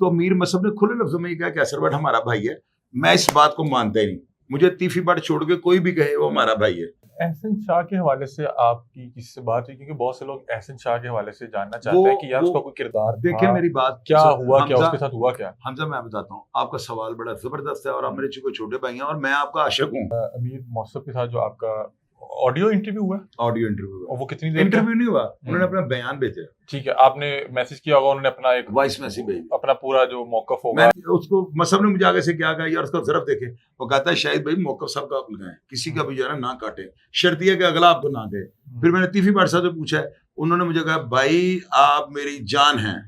तो अमीर मसहब ने खुले लफ्जों में ये कहा कैसर बट हमारा भाई है। मैं इस बात को मानता ही नहीं, मुझे तीफी बट छोड़ के कोई भी कहे वो हमारा भाई है। एहसन शाह के हवाले से आपकी किसी से बात हुई? क्योंकि बहुत से लोग एहसन शाह के हवाले से जानना चाहते हैं कि यार उसका कोई किरदार देखिए था, मेरी बात क्या हुआ, क्या हमजा उसके साथ हुआ क्या? हमजा मैं बताता हूँ, आपका सवाल बड़ा जबरदस्त है और आप मेरे चूंकि छोटे भाई हैं और मैं आपका आशिक हूँ। अमीर मौसम के साथ जो आपका ऑडियो इंटरव्यू हुआ, ऑडियो इंटरव्यू और वो कितनी देर का? इंटरव्यू नहीं हुआ, उन्होंने अपना बयान भेजा। ठीक है, आपने मैसेज किया होगा, उन्होंने अपना एक वॉइस मैसेज भेजा। अपना पूरा जो मौकफ होगा, मैंने उसको मसहब ने मुझे आगे से क्या कहा यार उसका जरफ देखे, वो कहता है शायद भाई मौकफ साहब का आप लगाएं, किसी का भी जो है ना काटे, शर्त यह कि अगला आपको ना दे। फिर मैंने तीफी बट साहब से पूछा, उन्होंने मुझे कहा भाई आप मेरी जान हैं,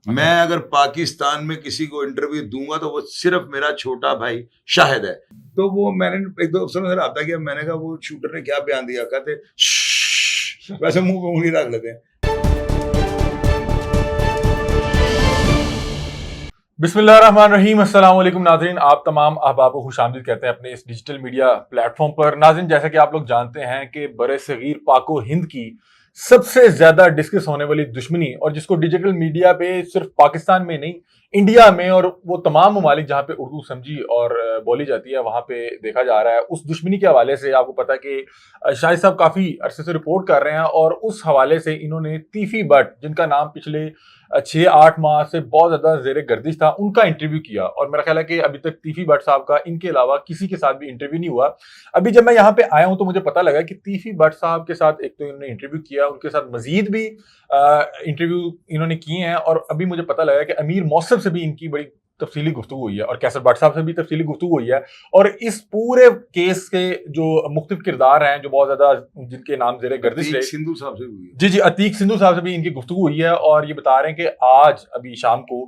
मैं अगर पाकिस्तान में किसी को इंटरव्यू दूंगा तो वो सिर्फ मेरा छोटा भाई शाहिद है। तो वो मैंने एक दो अफसरों से रब्ता किया, मैंने कहा वो शूटर ने क्या बयान दिया, कहते वैसे मुंह पे उंगली रख लेते हैं। बिस्मिल्लाहिर्रहमानिर्रहीम, अस्सलाम वालेकुम नाज़रीन, आप तमाम अहबाब को खुशामदीद कहते हैं अपने इस डिजिटल मीडिया प्लेटफॉर्म पर। नाज़रीन, जैसा कि आप लोग जानते हैं कि बरे-सगीर पाको हिंद की सबसे ज्यादा डिस्कस होने वाली दुश्मनी, और जिसको डिजिटल मीडिया पे सिर्फ पाकिस्तान में नहीं इंडिया में और वो तमाम ममालिक जहां पे उर्दू समझी और बोली जाती है वहां पे देखा जा रहा है, उस दुश्मनी के हवाले से आपको पता है कि शाहिद साहब काफी अरसे से रिपोर्ट कर रहे हैं, और उस हवाले से इन्होंने तीफी बट, जिनका नाम पिछले 6-8 माह से बहुत ज्यादा जेर गर्दिश था, उनका इंटरव्यू किया। और मेरा ख्याल है कि अभी तक तीफी बट साहब का इनके अलावा किसी के साथ भी इंटरव्यू नहीं हुआ। अभी जब मैं यहाँ पे आया हूं तो मुझे पता लगा कि तीफी बट साहब के साथ एक तो इन्होंने इंटरव्यू किया, उनके साथ मजीद भी इंटरव्यू इन्होंने किए हैं, और अभी मुझे पता लगा कि अमीर मौसम से भी इनकी बड़ी तफसीली गुफ्तगू हुई है, और कैसर बट साहब से भी तफसीली गुफ्तगू हुई है। और इस पूरे केस के जो मुख्तलिफ किरदार हैं, जो बहुत ज्यादा जिनके नाम जेरे गर्दिश रहे, सिंधु साहब से हुई है। जी, अतीक सिंधु साहब से भी इनकी गुफ्तगू हुई है, और ये बता रहे हैं कि आज अभी शाम को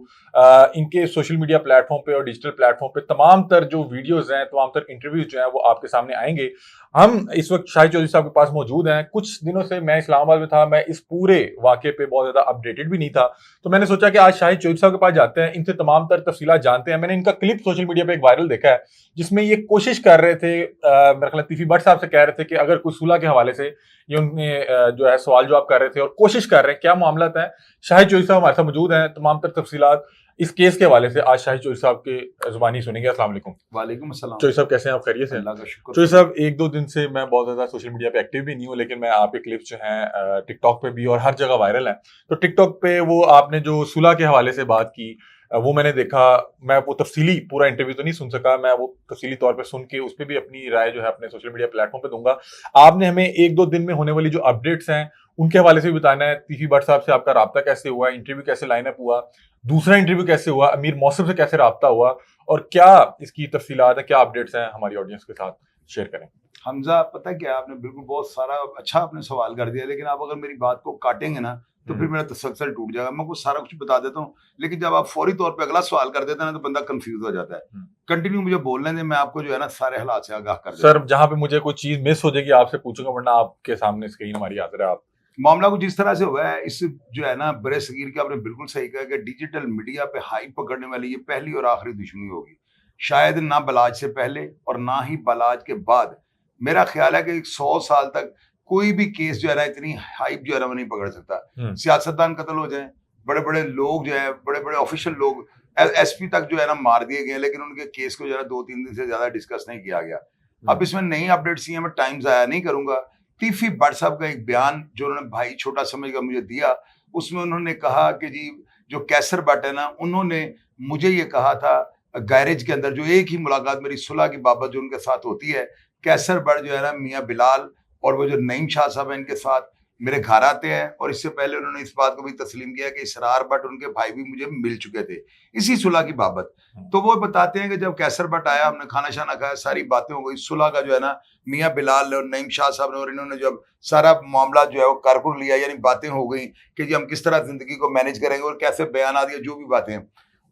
इनके सोशल मीडिया प्लेटफॉर्म पे और डिजिटल प्लेटफॉर्म पे तमाम तर जो वीडियोस हैं, तमाम तर इंटरव्यूज जो हैं वो आपके सामने आएंगे। हम इस वक्त शाहिद चौधरी साहब के पास मौजूद हैं। कुछ दिनों से मैं इस्लामाबाद में था, मैं इस पूरे वाक़े पे बहुत ज्यादा अपडेटेड भी नहीं था, तो मैंने सोचा कि आज शाहिद चौधरी साहब के पास जाते हैं, इनसे तमाम तर तफसीलात जानते हैं। मैंने इनका क्लिप सोशल मीडिया पे एक वायरल देखा है, जिसमें ये कोशिश कर रहे थे, मेरा ख्याल तीफी बट साहब से कह रहे थे कि अगर कोई सुलह के हवाले से ये उनने जो है सवाल जवाब कर रहे थे और कोशिश कर रहे हैं, क्या मामला है। शाहिद चौधरी साहब हमारे साथ मौजूद हैं, तमाम तर तफसीलात इस केस के हवाले से आज शाहिद चौधरी साहब के जुबानी सुनेंगे। अस्सलाम वालेकुम। वालेकुम अस्सलाम। चौधरी साहब कैसे हैं आप? खैरियत से? अल्लाह का शुक्र। चौधरी साहब, एक दो दिन से मैं बहुत ज्यादा सोशल मीडिया पे एक्टिव भी नहीं हूँ, लेकिन मैं आपके क्लिप्स जो हैं टिकटॉक पे भी और हर जगह वायरल है। तो टिकटॉक पे वो आपने जो सुलह के हवाले से बात की, वो मैंने देखा। मैं वो तफसीली पूरा इंटरव्यू तो नहीं सुन सका, मैं वो तफसीली तौर पे सुन के उस पर भी अपनी राय जो है अपने सोशल मीडिया प्लेटफॉर्म पे दूंगा। आपने हमें एक दो दिन में होने वाली जो अपडेट्स हैं उनके हवाले से भी बताना है। तीफी बट साहब से आपका राब्ता कैसे हुआ, इंटरव्यू कैसे लाइनअप हुआ, दूसरा इंटरव्यू कैसे हुआ, अमीर मौसम से कैसे राब्ता हुआ, और क्या इसकी तफसीलात है, क्या अपडेट्स हैं, हमारी ऑडियंस के साथ शेयर करें। हमजा, पता क्या, आपने बिल्कुल बहुत सारा अच्छा आपने सवाल कर दिया, लेकिन आप अगर मेरी बात को काटेंगे ना तो फिर मेरा तसलसल टूट जाएगा। मैं आपको सारा कुछ बता देता हूँ, लेकिन जब आप फौरी तौर पे अगला सवाल कर देते हैं ना तो बंदा कंफ्यूज हो जाता है। कंटिन्यू मुझे बोलने दें, मैं आपको जो है ना सारे हालात से आगाह कर दूं। सर, जहां पे मुझे कोई चीज मिस हो जाएगी आपसे पूछूंगा, वरना आपके सामने स्क्रीन हमारी हाजिर है। आप मामला कुछ इस तरह से हुआ है, इस जो है ना बरे सगीर के, आपने बिल्कुल सही कहा कि डिजिटल मीडिया पे हाइप पकड़ने वाली ये पहली और आखिरी दुश्मनी होगी, शायद ना बलाज से पहले और ना ही बलाज के बाद। मेरा ख्याल है कि 100 साल तक कोई भी केस जो है ना इतनी हाइप जो है ना वो नहीं पकड़ सकता। सियासतदान कत्ल हो जाए, बड़े बड़े लोग जो है, बड़े बड़े ऑफिशियल लोग, एसपी तक जो है ना मार दिए गए, लेकिन उनके केस को जो है 2-3 दिन से ज्यादा डिस्कस नहीं किया गया। अब इसमें नई अपडेट्स ही है, मैं टाइम जाया नहीं करूंगा। तीफी बट साहब का एक बयान जो उन्होंने भाई छोटा समझकर मुझे दिया, उसमें उन्होंने कहा कि जी जो कैसर बट है ना, उन्होंने मुझे ये कहा था गैरेज के अंदर, जो एक ही मुलाकात मेरी सुलह की बाबत जो उनके साथ होती है, कैसर बट जो है ना मियाँ बिलाल और वो जो नईम शाह साहब है इनके साथ मेरे घर आते हैं, और इससे पहले उन्होंने इस बात को भी तस्लीम किया कि इसरार बट उनके भाई भी मुझे मिल चुके थे इसी सुलह की बाबत। तो वो बताते हैं कि जब कैसर बट आया, हमने खाना शाना खाया, सारी बातें हो गई, सुलह का जो है ना मियाँ बिलाल और नईम शाह साहब ने और इन्होंने जब सारा मामला जो है वो कारकुन लिया, यानी बातें हो गई कि जी हम किस तरह जिंदगी को मैनेज करेंगे और कैसे बयान आ दिया, जो भी बातें हैं।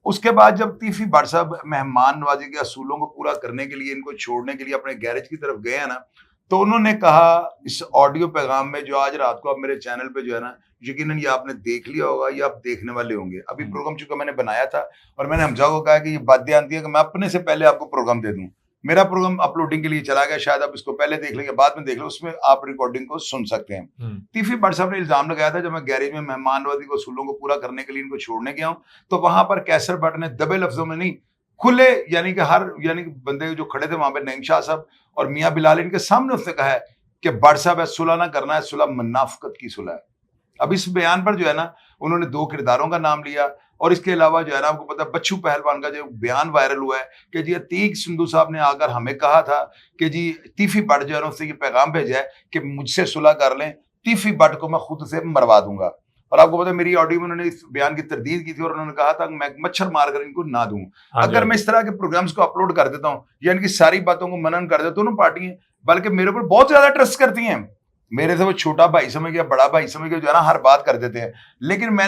उसके बाद जब तीफी बट साहब मेहमान नवाजी के असूलों को पूरा करने के लिए, इनको छोड़ने के लिए अपने गैरेज की तरफ गए हैं ना, तो उन्होंने कहा इस ऑडियो पैगाम में जो आज रात को आप मेरे चैनल पे जो है ना, यकीनन ये आपने देख लिया होगा या आप देखने वाले होंगे। अभी प्रोग्राम चूंकि मैंने बनाया था और मैंने हमजा को कहा कि ये बातें आती है कि मैं अपने से पहले आपको प्रोग्राम दे दूं, मेरा प्रोग्राम अपलोडिंग के लिए चला गया, शायद आप इसको पहले देख लेंगे बाद में देख लो, उसमें आप रिकॉर्डिंग को सुन सकते हैं। तीफी भट्ट साहब ने इल्जाम लगाया था जब मैं गैरेज में मेहमाननवाजी को उसूलों को पूरा करने के लिए इनको छोड़ने गया हूं, तो वहां पर कैसर भट्ट ने दबे लफ्जों में नहीं, खुले यानी कि बंदे जो खड़े थे वहां पे, नईम शाह साहब और मियां बिलाल, इनके सामने उसने कहा है कि भट्ट साहब सुलह ना करना है, सुलह मुनाफिकत की सुलह है। अब इस बयान पर जो है ना उन्होंने 2 किरदारों का नाम लिया, और इसके अलावा जो है ना आपको पता है बच्चू पहलवान का जो बयान वायरल हुआ है कि जी अतीक सिंधु साहब ने आकर हमें कहा था कि जी तीफी भट्ट जो है ना उससे ये पैगाम भेजा है कि मुझसे सुलह कर लें, तीफी भट्ट को मैं खुद से मरवा दूंगा। और आपको पता है मेरी ऑडियो में उन्होंने इस बयान की तरदीद की थी और उन्होंने कहा था मैं मच्छर मारकर इनको ना दूं। अगर मैं इस तरह के प्रोग्राम्स को अपलोड कर देता हूं या इनकी सारी बातों को मनन कर देता हूं, दोनों पार्टियां बल्कि मेरे ऊपर बहुत ज्यादा ट्रस्ट करती हैं, मेरे से वो छोटा भाई समझ गया, बड़ा भाई समझ गया, जो है ना हर बात कर देते हैं, लेकिन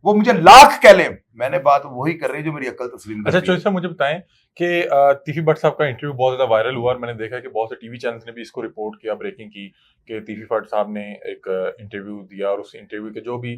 वो मुझे लाख कह लें, मैंने बात वही कर रही है जो मेरी अक्ल तस्लीम करती है। अच्छा चौधरी साहब मुझे बताएं कि तीफी भट्ट साहब का इंटरव्यू बहुत ज्यादा वायरल हुआ और मैंने देखा कि बहुत से टीवी चैनल्स ने भी इसको रिपोर्ट किया, ब्रेकिंग की कि तीफी भट्ट साहब ने एक इंटरव्यू दिया और उस इंटरव्यू के जो भी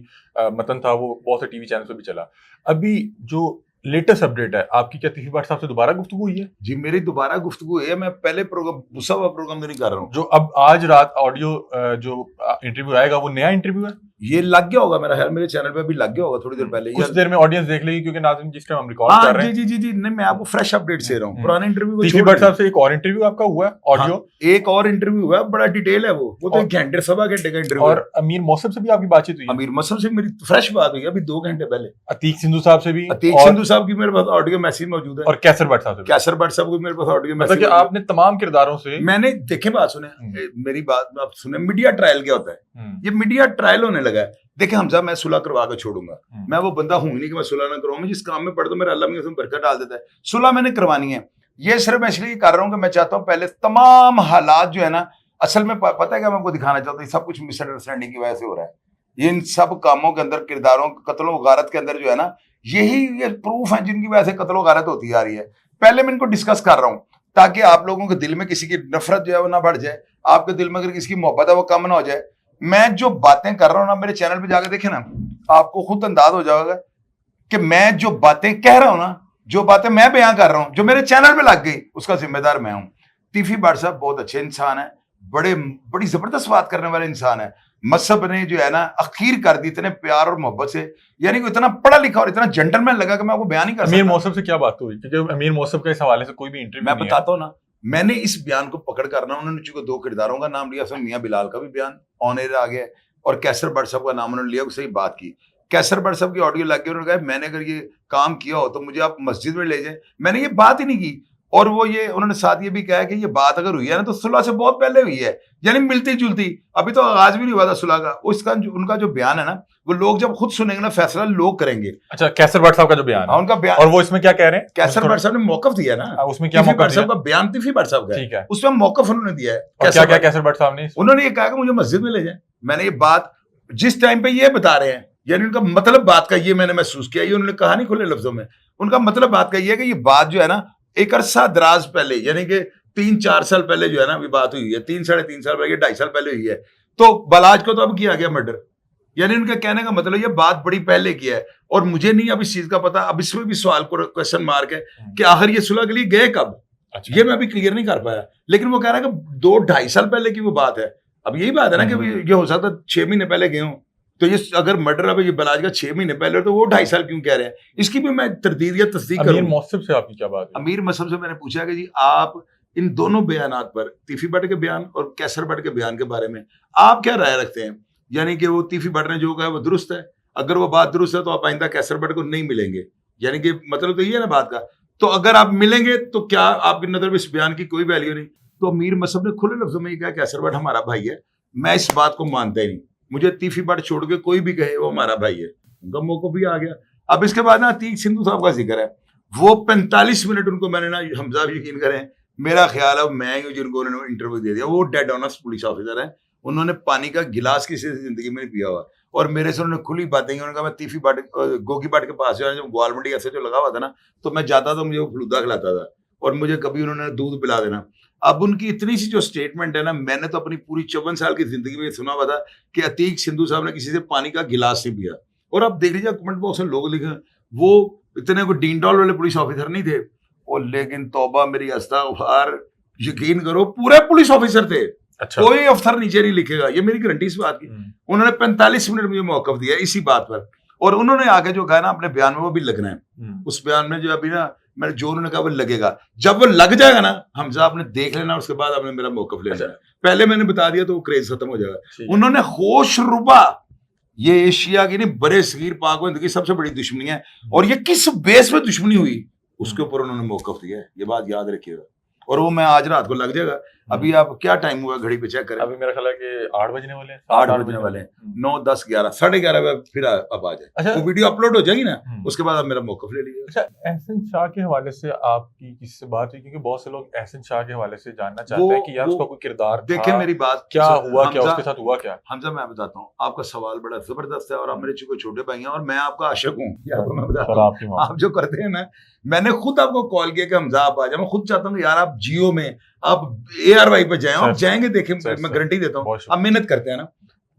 मतन था वो बहुत से टीवी चैनल पे भी चला। अभी जो लेटेस्ट अपडेट है आपकी, क्या तीफी भट्ट साहब से दोबारा गुफ्तगू हुई है? जी मेरी दोबारा गुफ्तगू है, मैं पहले प्रोग्राम गुस्सा हुआ प्रोग्राम तो नहीं कर रहा हूँ। जो अब आज रात ऑडियो जो इंटरव्यू आएगा वो नया इंटरव्यू है? ये लग गया होगा मेरा ख्याल, मेरे चैनल पे भी लग गया होगा थोड़ी देर पहले, कुछ देर में ऑडियंस देख लेगी क्योंकि नाज़रीन जिस टाइम हम रिकॉर्ड कर रहे हैं। जी जी जी नहीं, मैं आपको फ्रेश अपडेट दे रहा हूँ, पुराने इंटरव्यू को तीफी भट्ट साहब से एक और इंटरव्यू आपका हुआ है ऑडियो? एक और इंटरव्यू हुआ, बड़ा डिटेल है वो तो 1 घंटे सवा घंटे का इंटरव्यू। और अमीर मौसम से भी आपकी बातचीत हुई? अमीर मौसम से मेरी फ्रेश बात हुई अभी 2 घंटे पहले। अतीक सिंधु साहब से भी? अतीक सिंधु साहब की मेरे पास ऑडियो मैसेज मौजूद है। और कैसर भट्ट साहब से? कैसर भट्ट साहब को मेरे पास ऑडियो मैसेज। मतलब कि आपने तमाम किरदारों से मैंने देखे, बात सुने, मेरी बात आप सुने, मीडिया ट्रायल क्या होता है, ये मीडिया ट्रायल होने लगा है। देखिए हमजा, मैं सुलह करवा के छोड़ूंगा, मैं वो बंदा हूं नहीं कि मैं सुलह ना करवाऊं, जिस काम में पढ़ता हूं मेरा अल्लाह में उसमें बरकत डाल देता है। सुलह मैंने करवानी है, ये सिर्फ मैं इसलिए कर रहा हूं कि मैं चाहता हूं पहले तमाम हालात जो है ना, असल में पता है क्या मैं आपको दिखाना चाहता हूं, सब कुछ मिसअंडरस्टैंडिंग की वजह से हो रहा है। ये इन सब कामों के अंदर, किरदारों, कत्लो गारत के अंदर जो है ना, यही ये प्रूफ है जिनकी वजह से कत्लो गारत होती आ रही है। पहले मैं इनको डिस्कस कर रहा हूं ताकि आप लोगों के दिल में किसी की नफरत जो है वो ना बढ़ जाए, आपके दिल में अगर किसी की मोहब्बत है वो कम ना हो जाए। मैं जो बातें कर रहा हूं ना, मेरे चैनल पे जाकर देखे ना, आपको खुद अंदाज हो जाएगा कि मैं जो बातें कह रहा हूं ना, जो बातें मैं बयां कर रहा हूं, जो मेरे चैनल पे लग गई, उसका जिम्मेदार मैं हूं। तीफी भट्ट साहब बहुत अच्छे इंसान है, बड़ी जबरदस्त बात करने वाले इंसान है। मजहब ने जो है ना अखीर कर दी इतने प्यार और मोहब्बत से, यानी कि इतना पढ़ा लिखा और इतना जेंटलमैन लगा कि मैं आपको बयान नहीं कर सकता। अमीर मौसम से क्या बात हुई? क्योंकि अमीर मौसम के इस हवाले से कोई भी इंटरव्यू मैं बताता हूँ ना, मैंने इस बयान को पकड़ कर ना, उन्होंने चूंकि 2 किरदारों का नाम लिया, उसमें मियां बिलाल का भी बयान ऑन एयर आ गया और कैसर भट्ट साहब का नाम उन्होंने लिया, उससे ही बात की। कैसर भट्ट साहब की ऑडियो लग गई, उन्होंने कहा मैंने अगर ये काम किया हो तो मुझे आप मस्जिद में ले जाएं, मैंने ये बात ही नहीं की। और वो ये उन्होंने साथ ये भी कहा कि ये बात अगर हुई है ना तो सुलह से बहुत पहले हुई है, यानी मिलती जुलती, अभी तो आगाज भी नहीं हुआ था सुलह का। उसका उनका जो बयान है ना, वो लोग जब खुद सुनेंगे ना, फैसला लोग करेंगे। अच्छा, कैसर भट्ट साहब का जो बयान है, उनका बयान, और वो इसमें क्या कह रहे हैं? कैसर भट्ट साहब ने मौकफ दिया ना, उसमें क्या मौकफ दिया? का बयान तीफी भट्ट साहब का, ठीक है, उसमें मौकफ उन्होंने दिया है। क्या क्या कैसर भट्ट साहब ने? उन्होंने ये कहा कि मुझे मस्जिद में ले जाए। मैंने ये बात जिस टाइम पे ये बता रहे हैं, यानी उनका मतलब बात का ये मैंने महसूस किया, ये उन्होंने कहा नहीं खुले लफ्जों में, उनका मतलब बात का ये है कि ये बात जो है ना एक अरसा दराज पहले, यानी कि 3-4 साल पहले जो है ना अभी बात हुई है, 3-3.5 साल पहले, 2.5 साल पहले हुई है। तो बलाज को तो अब किया गया मर्डर, यानी उनका कहने का मतलब ये बात बड़ी पहले की है। और मुझे नहीं अब इस चीज का पता, अब इसमें भी सवाल क्वेश्चन मार्क है कि आखिर ये सुलह के लिए गए कब। अच्छा। ये मैं अभी क्लियर नहीं कर पाया, लेकिन वो कह रहा है कि 2-2.5 साल पहले की वो बात है। अब यही बात है ना कि ये हो सकता है 6 महीने पहले गए हूँ, तो ये अगर मर्डर अब ये बलाज का 6 महीने पहले, तो वो 2.5 साल क्यों कह रहे हैं, इसकी भी मैं तरदीद या तस्दीक करूं। अमीर मौसम से आपकी क्या बात है? अमीर मौसम से मैंने पूछा कि जी आप इन दोनों बयानात पर, तीफी भट्ट के बयान और कैसर भट्ट के बयान के बारे में आप क्या राय रखते हैं? यानी कि वो तीफी भट्ट ने जो कहा वो दुरुस्त है, अगर वो बात दुरुस्त है तो आप आइंदा कैसर भट्ट को नहीं मिलेंगे, यानी कि मतलब तो ये है ना बात का। तो अगर आप मिलेंगे तो क्या आपकी नजर में इस बयान की कोई वैल्यू नहीं? तो अमीर मसहब ने खुले लफ्जों में ये कहा कैसर भट्ट हमारा भाई है, मैं इस बात को मानता ही नहीं, मुझे तीफी भट्ट छोड़ के कोई भी कहे वो हमारा भाई है। उनका मौका भी आ गया। अब इसके बाद ना अतीक सिंधु साहब का जिक्र है, वो 45 मिनट उनको मैंने ना, हमजा भी यकीन करें, मेरा ख्याल है मैं ही जिनको उन्होंने इंटरव्यू दे दिया, वो डेड ऑनेस्ट पुलिस ऑफिसर है, उन्होंने पानी का गिलास किसी जिंदगी में नहीं पिया हुआ, और मेरे से उन्होंने खुली बातें की। उन्होंने कहा मैं तीफी भट्ट, गोगी भट्ट के पास जो ग्वाल मंडी ऐसे जो लगा हुआ था ना, तो मैं जाता था, मुझे वो फलूदा खिलाता था और मुझे कभी उन्होंने दूध पिला देना। अब उनकी इतनी सी जो स्टेटमेंट है ना, मैंने तो अपनी पूरी 54 साल की जिंदगी में सुना हुआ था कि अतीक सिंधु साहब ने किसी से पानी का गिलास नहीं पिया। और अब देख लीजिए कमेंट बॉक्स में लोग लिखे, वो इतने को डीन डॉल वाले पुलिस ऑफिसर नहीं थे, और लेकिन तौबा मेरी अस्तगफार, यकीन करो पूरे पुलिस ऑफिसर थे, अच्छा। कोई अफसर नीचे नहीं लिखेगा, ये मेरी गारंटी इस बात की। उन्होंने 45 मिनट मुझे मौकफ दिया इसी बात पर, और उन्होंने आगे जो कहा ना अपने बयान में वो भी लगना है, उस बयान में जो अभी ना मैंने जो उन्होंने कहा वो लगेगा, जब वो लग जाएगा ना हमजा आपने देख लेना, उसके बाद आपने मेरा मौकफ ले लेना। पहले मैंने बता दिया तो वो क्रेज खत्म हो जाएगा। उन्होंने होश रुबा, ये एशिया की नहीं बड़े सगीर पाक में की सबसे बड़ी दुश्मनी है, और ये किस बेस पे दुश्मनी हुई उसके ऊपर उन्होंने मौकफ दिया है, ये बात याद रखिएगा। और वो मैं आज रात को लग जाएगा। अभी आप क्या टाइम हुआ घड़ी पे चेक करें, अभी मेरा ख्याल है कि 8 बजने वाले हैं, 8 बजने वाले हैं, 9, 10, 11, 11:30 बजे फिर अब आ जाए। अच्छा, वो वीडियो अपलोड हो जाएगी ना, उसके बाद आप मेरा मौकफ ले लीजिए। अच्छा, एहसन शाह के हवाले से आपकी किसी से बात हुई? क्योंकि बहुत से लोग एहसन शाह के हवाले से जानना चाहते हैं कि यार उसका कोई किरदार देखें, मेरी बात क्या हुआ, क्या उसके साथ हुआ क्या? हमजा मैं बताता हूँ, आपका सवाल बड़ा जबरदस्त है और आप मेरे चूंकि छोटे भाई हैं और मैं आपका आशिक हूँ, आप जो करते हैं ना, मैंने खुद आपको कॉल किया कि हमजा आप आ जाए, मैं खुद चाहता हूँ यार आप जियो में आप ARY पे जाएं, आप जाएंगे देखें, मैं गारंटी देता हूँ आप मेहनत करते हैं ना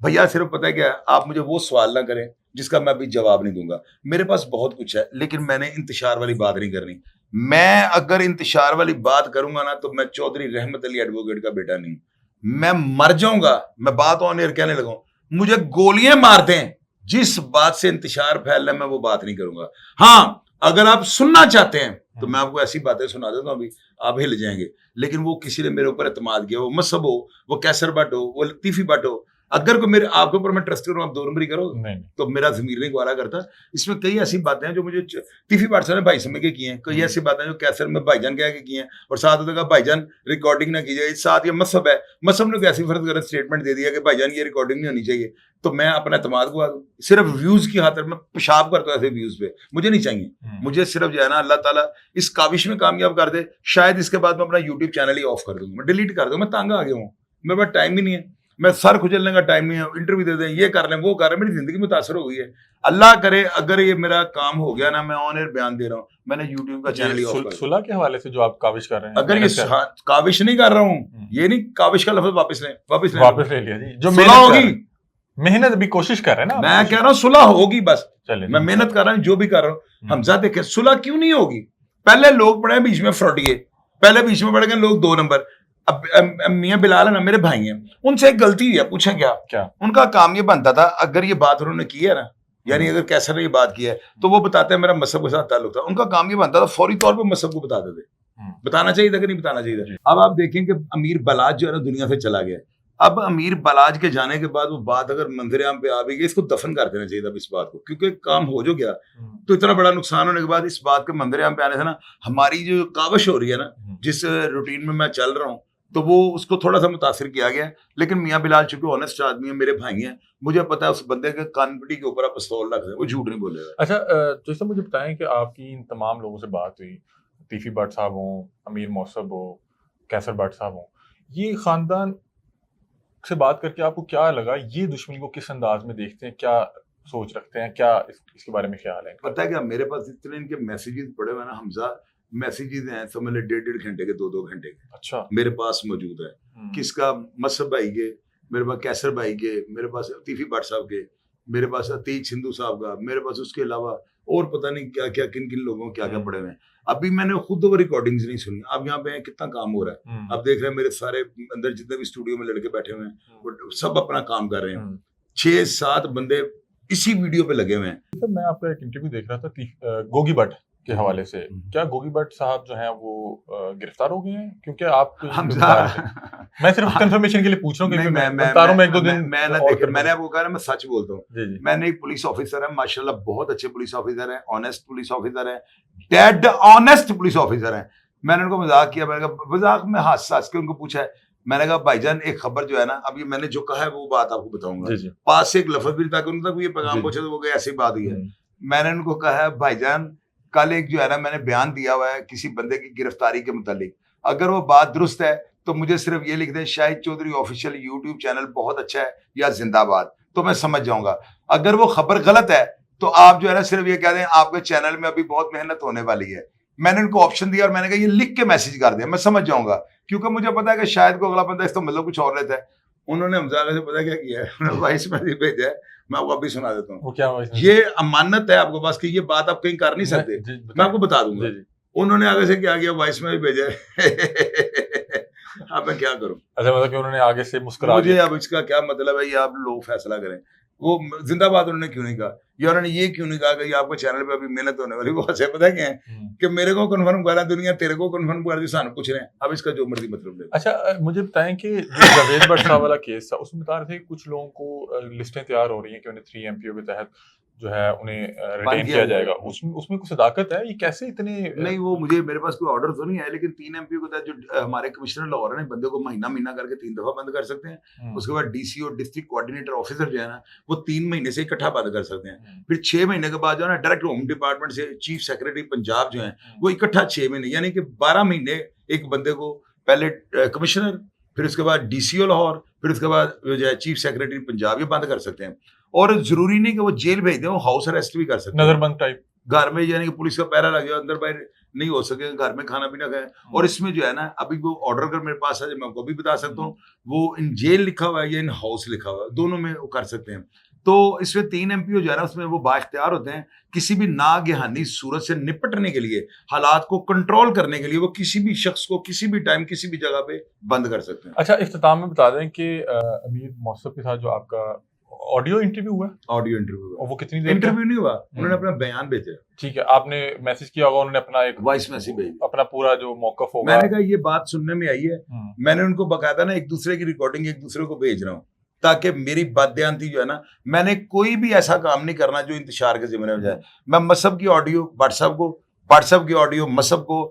भैया। सिर्फ पता है क्या है, आप मुझे वो सवाल ना करें जिसका मैं अभी जवाब नहीं दूंगा, मेरे पास बहुत कुछ है, लेकिन मैंने इंतशार वाली बात नहीं करनी। मैं अगर इंतशार वाली बात करूंगा ना तो मैं चौधरी रहमत अली एडवोकेट का बेटा नहीं, मैं मर जाऊंगा। मैं बात ऑन एयर कहने लगा, मुझे गोलियां मार दें, जिस बात से इंतशार फैल रहा है मैं वो बात नहीं करूंगा। हाँ, अगर आप सुनना चाहते हैं तो मैं आपको ऐसी बातें सुना देता हूँ, अभी आप हिल जाएंगे। लेकिन वो किसी ने मेरे ऊपर एतमाद किया, वो मसहब हो, वो कैसर भट्ट हो, वो लतीफी भट्ट हो, अगर कोई मेरे आपके ऊपर मैं ट्रस्ट करूँ, आप 2 नंबरी करो तो मेरा ज़मीर नहीं गवारा करता। इसमें कई ऐसी बातें हैं जो मुझे तीफी भट्ट साहब ने भाई समय के किए हैं, कई ऐसी बातें जो कैसर में भाईजान कह के किए हैं, और साथ होता है भाईजान रिकॉर्डिंग ना कीजिए। साथ ये मसहब है, मसहब ने कैसी फर्ज गलत स्टेटमेंट दे दिया कि भाईजान ये रिकॉर्डिंग नहीं होनी चाहिए, तो मैं अपना एतमाद गवा दूं सिर्फ व्यूज की खातिर। मैं पेशाब करता हूं ऐसे व्यूज पे, मुझे नहीं चाहिए। मुझे सिर्फ जो है ना अल्लाह ताला इस काविश में कामयाब कर दे, शायद इसके बाद मैं अपना यूट्यूब चैनल ही ऑफ कर दूंगा, मैं डिलीट कर दूंगा। मैं तंग आ गया हूँ, मेरे पास टाइम ही नहीं है, मैं सर खुजलने का टाइम नहीं है, इंटरव्यू दे दें, ये कर लें, वो कर लें, मेरी जिंदगी मुतासर हो गई है। अल्लाह करे अगर ये मेरा काम हो गया ना, मैं ऑन एयर बयान दे रहा हूँ, मैंने यूट्यूब का चैनल ही ऑफ कर। सुलह के हवाले से जो आप काविश कर रहे हैं, अगर ये काविश नहीं कर रहा हूँ, ये नहीं काविश का लफ्ज वापस ले लिया जी, जो सुलह होगी, मेहनत भी कोशिश कर रहे हैं ना, मैं कह रहा हूँ सुलह होगी, बस मैं मेहनत कर रहा हूँ, जो भी कर रहा हूँ। हमजा देखे सुलह क्यों नहीं होगी? पहले लोग पड़े बीच में फ्रॉडिये, पहले बीच में पड़ गए लोग 2 नंबर। अब मियां बिलाल है ना, मेरे भाई हैं, उनसे एक गलती हुई है, पूछें क्या? उनका काम ये बनता था, अगर ये बात उन्होंने की है ना, यानी अगर कैसर ने ये बात की है तो वो बताते हैं मेरा मसहब के साथ ताल्लुक था। उनका काम ये बनता था फौरी तौर पर मसहब को बताते थे, बताना चाहिए था कि नहीं बताना चाहिए था। अब आप देखें कि अमीर बलाज जो है ना दुनिया से चला गया। अब अमीर बलाज के जाने के बाद वो बात अगर मंजर आम पे आ गई, इसको दफन कर देना चाहिए था इस बात को, क्योंकि काम हो जो गया तो इतना बड़ा नुकसान होने के बाद इस बात के मंजर आम पे आने से ना हमारी जो काविश हो रही है ना, जिस रूटीन में मैं चल रहा हूँ, तो वो उसको थोड़ा सा मुतासिर किया गया। लेकिन मियां बिलाल चूंकि ऑनेस्ट आदमी है, मेरे भाई हैं, मुझे पता है उस बंदे के कानपट्टी के ऊपर आप पिस्तौल रख दें, वो झूठ नहीं बोलेगा। अच्छा, जैसे मुझे बताएं कि आपकी इन तमाम लोगों से बात हुई, तीफी भट्ट साहब हो, अमीर मौसब हो, कैसर भट्ट साहब हो, ये खानदान से बात करके आपको क्या लगा? ये दुश्मनी को किस अंदाज में देखते हैं, क्या सोच रखते हैं, क्या इसके बारे में ख्याल है? पता है क्या, मेरे पास इतने इनके मैसेजेस पड़े हुए ना हमजा, मैसेजेस हैं समझ ले 1.5 घंटे के, 2-2 घंटे के। अच्छा, मेरे पास मौजूद है। किसका? मसहब भाई के, मेरे पास कैसर भाई के, मेरे पास तीफी भट्ट साहब के, मेरे पास अतीक सिंधु साहब का, मेरे पास उसके अलावा और पता नहीं क्या क्या किन किन लोगों क्या क्या पड़े हुए हैं। अभी मैंने खुद वो रिकॉर्डिंग्स नहीं सुनी। अब यहाँ पे कितना काम हो रहा है, आप देख रहे हैं मेरे सारे अंदर जितने भी स्टूडियो में लड़के बैठे हुए हैं वो सब अपना काम कर रहे हैं। 6-7 बंदे इसी वीडियो पे लगे हुए हैं। तो मैं आपका एक इंटरव्यू देख रहा था गोगी भट्ट के हवाले से, क्या गोगी भट्ट साहब जो हैं वो गिरफ्तार हो गए हैं? क्योंकि आप मैं सिर्फ कंफर्मेशन के लिए पूछ रहा हूँ, क्योंकि मैं 1-2 दिन मैंने आपको कहा ना, मैं सच बोलता हूँ। मैंने एक पुलिस ऑफिसर है, माशाल्लाह बहुत अच्छे पुलिस ऑफिसर हैं, ऑनेस्ट पुलिस ऑफिसर हैं, डेड ऑनेस्ट पुलिस ऑफिसर हैं। मैंने उनको मजाक किया, मैंने कहा मजाक में हंस हंस के उनको पूछा है, मैंने कहा भाईजान एक खबर जो है ना, अभी मैंने जो कहा है वो बात आपको बताऊंगा, पास से एक लफ्ज भी ताकि उन तक ये पैगाम पहुंचे, तो वो गए ऐसी बात हुई है। मैंने उनको कहा है भाईजान कल एक जो है ना मैंने बयान दिया हुआ है किसी बंदे की गिरफ्तारी के मुतालिक, अगर वो बात दुरुस्त है तो मुझे सिर्फ ये लिख दें Shahid Chaudhry official YouTube channel बहुत अच्छा है या जिंदाबाद, तो मैं समझ जाऊंगा। अगर वो खबर गलत है तो आप जो है ना सिर्फ ये कह दें आपके चैनल में अभी बहुत मेहनत होने वाली है। मैंने उनको ऑप्शन दिया और मैंने कहा ये लिख के मैसेज कर दिया, मैं समझ जाऊंगा, क्योंकि मुझे पता है कि शायद को अगला बंदा इसका मतलब कुछ और रहता है। उन्होंने हमजा से पता क्या किया है, उन्होंने वॉइस मैसेज भेजा है, मैं आपको अभी सुना देता हूँ। ये अमानत है आपके पास कि ये बात आप कहीं कर नहीं सकते, मैं आपको बता दूंगा। उन्होंने आगे से क्या किया, वॉइस में भी भेजा अब मैं क्या करूं? अच्छा, मतलब कि उन्होंने आगे से मुस्कुरा मुझे दिया। अब इसका क्या मतलब है, ये आप लोग फैसला करें। वो जिंदाबाद उन्होंने क्यों नहीं कहा, या उन्होंने ये क्यों नहीं कहा कि ये आपको चैनल पे अभी मेहनत होने वाली, वो हंसे पता है क्या है कि मेरे को कन्फर्म करा दुनिया, तेरे को कन्फर्म कर दी, सानू कुछ रहे, अब इसका जो मर्जी मतलब ले। अच्छा, मुझे बताएं कि जो जावेद भट्ट साहब वाला केस था उसमें बता रहे थे कि कुछ लोगों को लिस्टें तैयार हो रही हैं कि उन्हें 3 एमपीओ के तहत जो है उन्हें रिटेन किया जाएगा। उसमें कुछ सदाकत है? ये कैसे इतने नहीं, वो मुझे, मेरे पास कोई ऑर्डर तो नहीं है, लेकिन 3 एमपी को तहत जो हमारे कमिश्नर लाहौर है, बंदे को महीना करके 3 दफा बंद कर सकते हैं। उसके बाद डीसीओ डिस्ट्रिक्ट कोऑर्डिनेटर ऑफिसर जो है ना, वो 3 महीने से इकट्ठा बंद कर सकते हैं। फिर 6 महीने के बाद जो है ना, डायरेक्ट होम डिपार्टमेंट से चीफ सेक्रेटरी पंजाब जो है वो इकट्ठा 6 महीने, यानी कि 12 महीने एक बंदे को, पहले कमिश्नर, फिर उसके बाद डीसीओ लाहौर, फिर उसके बाद जो है चीफ सेक्रेटरी पंजाब, ये बंद कर सकते हैं। और जरूरी नहीं कि वो जेल भेज दें, वो हाउस अरेस्ट भी कर सकते हैं, नजरबंद टाइप, घर में, यानी कि पुलिस का पहरा लग जाए, अंदर बाहर नहीं हो सके, घर में खाना पीना खाए। और इसमें जो है ना, अभी वो ऑर्डर अगर मेरे पास है, मैं आपको भी बता सकता हूँ, वो इन जेल लिखा हुआ है या इन हाउस लिखा हुआ है, दोनों में वो कर सकते हैं। तो इसमें 3 एमपीओ जो है ना, उसमें वो बाइख्तियार होते हैं किसी भी नागहानी सूरत से निपटने के लिए, हालात को कंट्रोल करने के लिए, वो किसी भी शख्स को किसी भी टाइम किसी भी जगह पे बंद कर सकते हैं। अच्छा, इख्तिताम में बता दें कि अमीर मौसफ के साथ जो आपका ऑडियो इंटरव्यू हुआ, ऑडियो इंटरव्यू, और वो कितनी देर इंटरव्यू नहीं हुआ, उन्होंने अपना बयान भेजा। ठीक है, आपने मैसेज किया होगा, उन्होंने अपना एक वॉइस मैसेज भेजा, अपना पूरा जो मौकफ होगा। मैंने कहा ये बात सुनने में आई है, मैंने उनको बकायदा ना एक दूसरे की रिकॉर्डिंग एक दूसरे को भेज रहा हूँ, ताकि मेरी बदयांती जो है ना, मैंने कोई भी ऐसा काम नहीं करना जो इंतशार के जिम्मे में जाए। मैं मसहब की ऑडियो व्हाट्सएप को, व्हाट्सएप की ऑडियो मसहब को,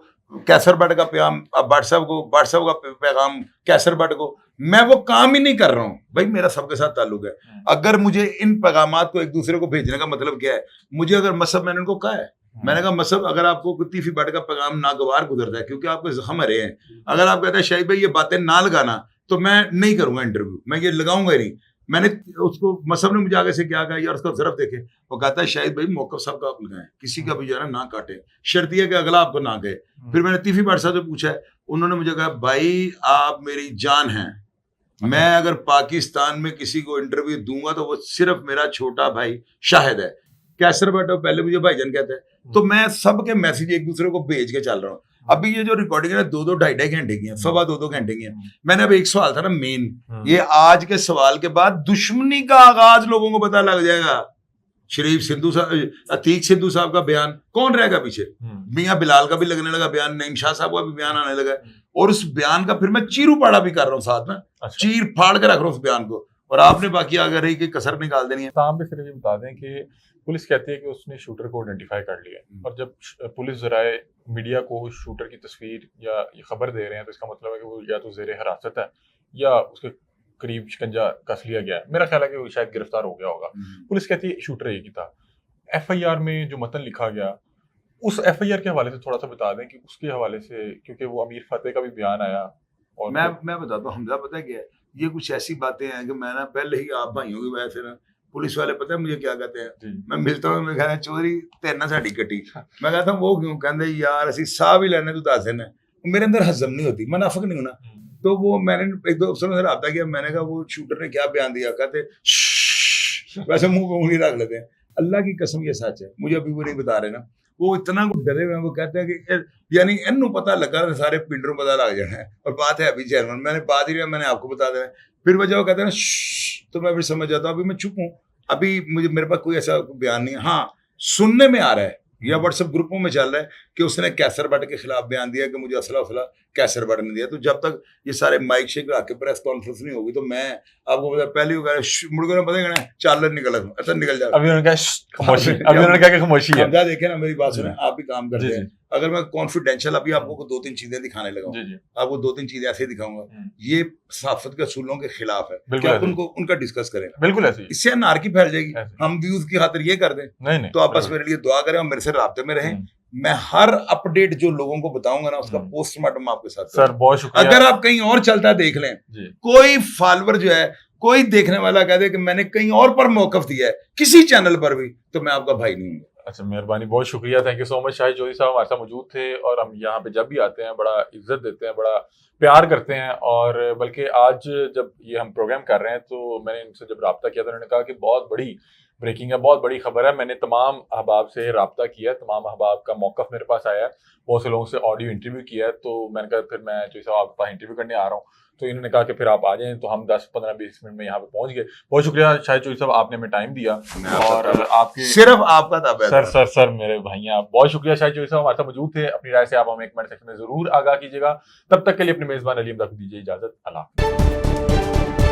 कैसर बट का पैगाम व्हाट्सएप को, व्हाट्सएप का पैगाम कैसर बट को, मैं वो काम ही नहीं कर रहा हूँ। भाई मेरा सबके साथ ताल्लुक है। अगर मुझे इन पैगामात को एक दूसरे को भेजने का मतलब क्या है, मुझे अगर मसहब, मैंने उनको कहा है, मैंने कहा मसहब अगर आपको कुत्ती बट का पैगाम नागवार गुजरता है, क्योंकि आपके जख्म हरे हैं, अगर आप कहते हैं शाहिद भाई ये बातें ना लगाना, तो मैं नहीं करूंगा इंटरव्यू, मैं ये लगाऊंगा ही नहीं। मैंने उसको, मसहब ने मुझे आगे से क्या कहा यार, उसका जरफ देखे, वो कहता है शाहिद भाई मौकफ साहब का आप लगाएं, किसी का भी जो है ना ना काटे, शर्त यह कि अगला आपको ना कहे। फिर मैंने तीफी भट्ट साहब से पूछा है, उन्होंने मुझे कहा भाई आप मेरी जान हैं, मैं अगर पाकिस्तान में किसी को इंटरव्यू दूंगा तो वो सिर्फ मेरा छोटा भाई शाहिद है। कैसर भट्ट पहले मुझे भाईजान कहता है, तो मैं सबके मैसेज एक दूसरे को भेज के चल रहा हूँ। अभी ये जो रिकॉर्डिंग है 2-2 ढाई-ढाई घंटे की है, 2.25 घंटे की है। मैंने अब एक सवाल था ना मेन, ये आज के सवाल के बाद दुश्मनी का आगाज लोगों को पता लग जाएगा। शरीफ सिद्धू साहब, अतीक सिद्धू साहब का बयान, कौन रहेगा पीछे? मियां बिलाल का भी लगने लगा बयान, नईम शाह साहब का भी बयान आने लगा, और उस बयान का फिर मैं चीरू पाड़ा भी कर रहा हूँ साथ में। अच्छा। चीर फाड़ के रख रहा हूँ उस बयान को, और आपने बाकी अगर रही कि कसर निकाल देनी है। पे सिर्फ ये बता दें कि पुलिस कहती है कि उसने शूटर को आइडेंटिफाई कर लिया, और जब पुलिस जराए मीडिया को शूटर की तस्वीर या ये खबर दे रहे हैं, तो इसका मतलब है कि वो या तो जेर हिरासत है या उसके करीब शिकंजा कस लिया गया है। मेरा ख्याल है कि वो शायद गिरफ्तार हो गया होगा। पुलिस कहती है शूटर एक ही था। एफआईआर में जो मतन लिखा गया, उस एफआईआर के हवाले से थोड़ा सा बता दें कि उसके हवाले से, क्योंकि वो अमीर फतेह का भी बयान आया। और मैं बताता हूँ हमजा, पता है क्या है, ये कुछ ऐसी बातें हैं कि मैं ना पहले ही आप भाइयों की वजह से ना, पुलिस वाले पता है मुझे क्या कहते हैं, मैं मिलता हूँ, मैं कहता चौधरी तेरे ना साड़ी कटी, मैं कहता हूँ वो क्यों, कहते यार असी साह भी लेने तू दस दिन है, मेरे अंदर हजम नहीं होती, मैं नाफक नहीं हूं ना। तो वो मैंने एक दो अफसरों से रब्ता किया, मैंने कहा वो शूटर ने क्या बयान दिया, कहते वैसे मुंह पे उंगली रख लेते हैं। अल्लाह की कसम ये सच है, मुझे अभी वो नहीं बता रहे ना, वो इतना डरे हुए हैं, वो कहते हैं कि यानी इन्हों पता लगा सारे पिंड को पता लग जाना है, और बात है अभी चेयरमैन, मैंने बात ही मैंने आपको बता देना, फिर वजह वो कहते हैं ना, तो मैं फिर समझ जाता हूँ अभी मैं चुप हूँ, अभी मुझे मेरे पास कोई ऐसा बयान नहीं है। हाँ, सुनने में आ रहा है या व्हाट्सएप ग्रुपों में चल रहा है कि उसने कैसर बट के खिलाफ बयान दिया कि मुझे असला कैसर बट ने दिया। तो जब तक ये सारे माइक शेक आके प्रेस कॉन्फ्रेंस नहीं होगी, तो मैं आपको पहले मुड़को पता है चाल निकल अच्छा निकल जाएगा। अभी उन्होंने क्या खामोशी है। देखे ना, मेरी बात सुने, आप भी काम करते हैं। अगर मैं कॉन्फिडेंशियल अभी आपको 2-3 चीजें दिखाने लगा, आपको 2-3 चीजें ऐसे दिखाऊंगा, ये सहाफत के असूलों के खिलाफ है, क्या उनको उनका डिस्कस करें? बिल्कुल ऐसे, इससे अनारकी फैल जाएगी। हम व्यूज की खातिर ये कर दें, तो आप बस मेरे लिए दुआ करें और मेरे से राब्ते में रहें। मैं हर अपडेट जो लोगों को बताऊंगा ना, उसका पोस्टमार्टम आपके साथ। सर बहुत शुक्रिया। अगर आप कहीं और चलता है देख लें, कोई फॉलोअर जो है, कोई देखने वाला कह दे कि मैंने कहीं और पर मौकफ दिया है किसी चैनल पर भी, तो मैं आपका भाई नहीं हूँ। अच्छा, मेहरबानी, बहुत शुक्रिया, thank you so much. Shahid Chaudhry sahab हमारे साथ मौजूद थे, और हम यहाँ पे जब भी आते हैं बड़ा इज्जत देते हैं, बड़ा प्यार करते हैं। और बल्कि आज जब ये हम प्रोग्राम कर रहे हैं, तो मैंने इनसे जब रब्ता किया तो उन्होंने कहा कि बहुत बड़ी ब्रेकिंग है, बहुत बड़ी खबर है। मैंने तमाम अहबाब से रब्ता किया, तमाम अहबाब का मौक़िफ़ मेरे पास आया है, बहुत से लोगों से ऑडियो इंटरव्यू किया है। तो मैंने कहा फिर मैं जो है आपके पास इंटरव्यू करने आ रहा हूँ। तो इन्होंने कहा कि फिर आप आ जाएँ, तो हम 10, 15, 20 मिनट में यहाँ पे पहुँच गए। बहुत शुक्रिया शाहिद चौधरी साहब, आपने हमें टाइम दिया और आपके सिर्फ आपका ताबेदार। सर मेरे भाई आप, बहुत शुक्रिया शाहिद चौधरी साहब हमारे साथ मौजूद थे। अपनी राय से आप हमें कमेंट सेक्शन में ज़रूर आगाह कीजिएगा। तब तक के लिए अपने मेज़बान अली अहमद को दीजिए इजाज़त। अल्लाह हाफ़िज़।